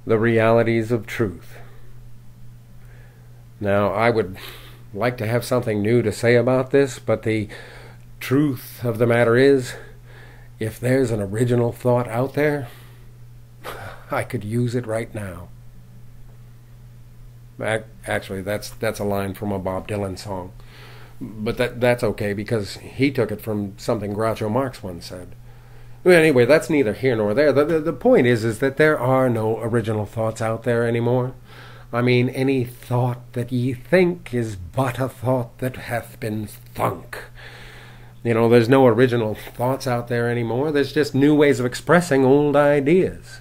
the realities of truth. Now, I would like to have something new to say about this, but the truth of the matter is, if there's an original thought out there, I could use it right now. Actually, that's a line from a Bob Dylan song. But that's okay, because he took it from something Groucho Marx once said. Well, anyway, that's neither here nor there. The point is that there are no original thoughts out there anymore. I mean, any thought that ye think is but a thought that hath been thunk. There's no original thoughts out there anymore. There's just new ways of expressing old ideas.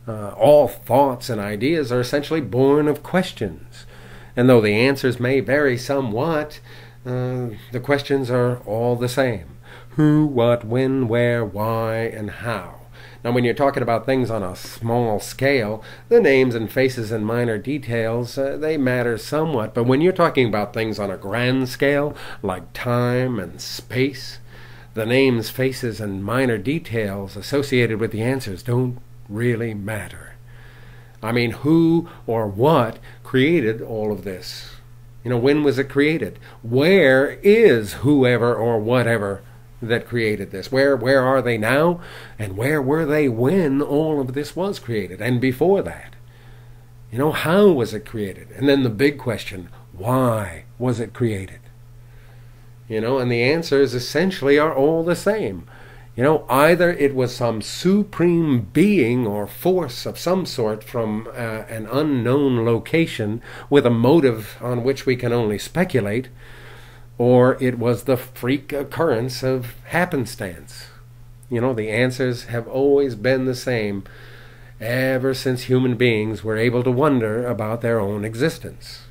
All thoughts and ideas are essentially born of questions. And though the answers may vary somewhat, the questions are all the same. Who, what, when, where, why, and how. Now, when you're talking about things on a small scale, the names and faces and minor details, they matter somewhat. But when you're talking about things on a grand scale, like time and space, the names, faces, and minor details associated with the answers don't really matter. I mean, who or what created all of this? When was it created? Where is whoever or whatever that created this? Where are they now? And where were they when all of this was created? And before that? How was it created? And then the big question, why was it created? And the answers essentially are all the same. Either it was some supreme being or force of some sort from an unknown location with a motive on which we can only speculate, or it was the freak occurrence of happenstance. The answers have always been the same ever since human beings were able to wonder about their own existence.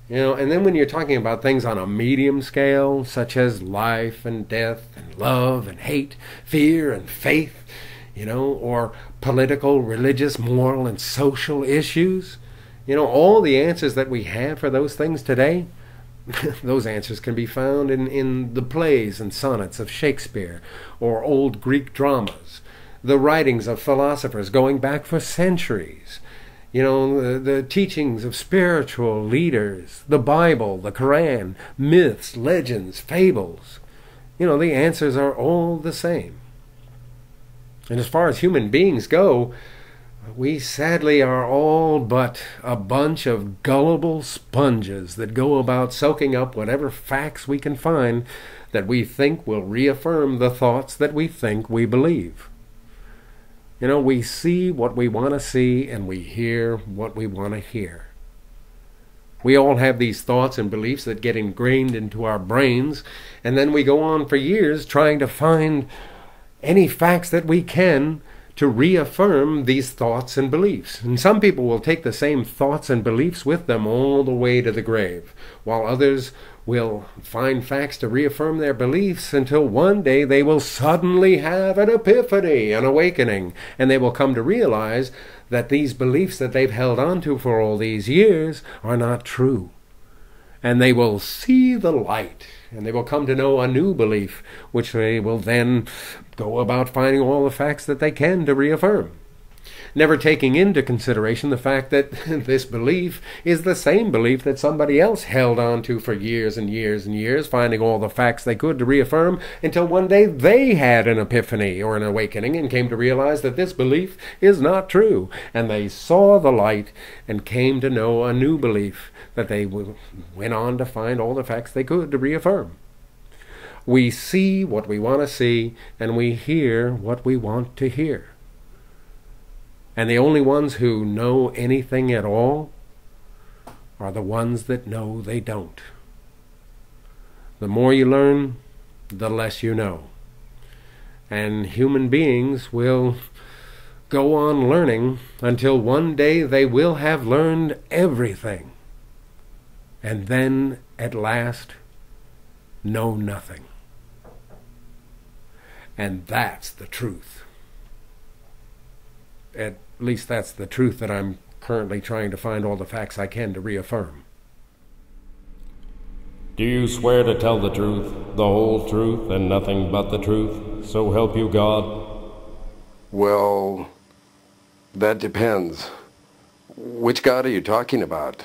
And then when you're talking about things on a medium scale, such as life and death and love and hate, fear and faith, or political, religious, moral, and social issues, all the answers that we have for those things today, those answers can be found in the plays and sonnets of Shakespeare or old Greek dramas, the writings of philosophers going back for centuries, the teachings of spiritual leaders, the Bible, the Quran, myths, legends, fables. The answers are all the same. And as far as human beings go, we sadly are all but a bunch of gullible sponges that go about soaking up whatever facts we can find that we think will reaffirm the thoughts that we think we believe. We see what we want to see, and we hear what we want to hear. We all have these thoughts and beliefs that get ingrained into our brains, and then we go on for years trying to find any facts that we can to reaffirm these thoughts and beliefs. And some people will take the same thoughts and beliefs with them all the way to the grave, while others will find facts to reaffirm their beliefs until one day they will suddenly have an epiphany, an awakening, and they will come to realize that these beliefs that they've held on to for all these years are not true. And they will see the light, and they will come to know a new belief, which they will then go about finding all the facts that they can to reaffirm, never taking into consideration the fact that this belief is the same belief that somebody else held on to for years and years and years, finding all the facts they could to reaffirm, until one day they had an epiphany or an awakening and came to realize that this belief is not true. And they saw the light and came to know a new belief that they went on to find all the facts they could to reaffirm. We see what we want to see, and we hear what we want to hear. And the only ones who know anything at all are the ones that know they don't. The more you learn, the less you know. And human beings will go on learning until one day they will have learned everything. And then, at last, know nothing. And that's the truth. At least that's the truth that I'm currently trying to find all the facts I can to reaffirm. Do you swear to tell the truth, the whole truth, and nothing but the truth, so help you God? Well, That depends. Which God are you talking about?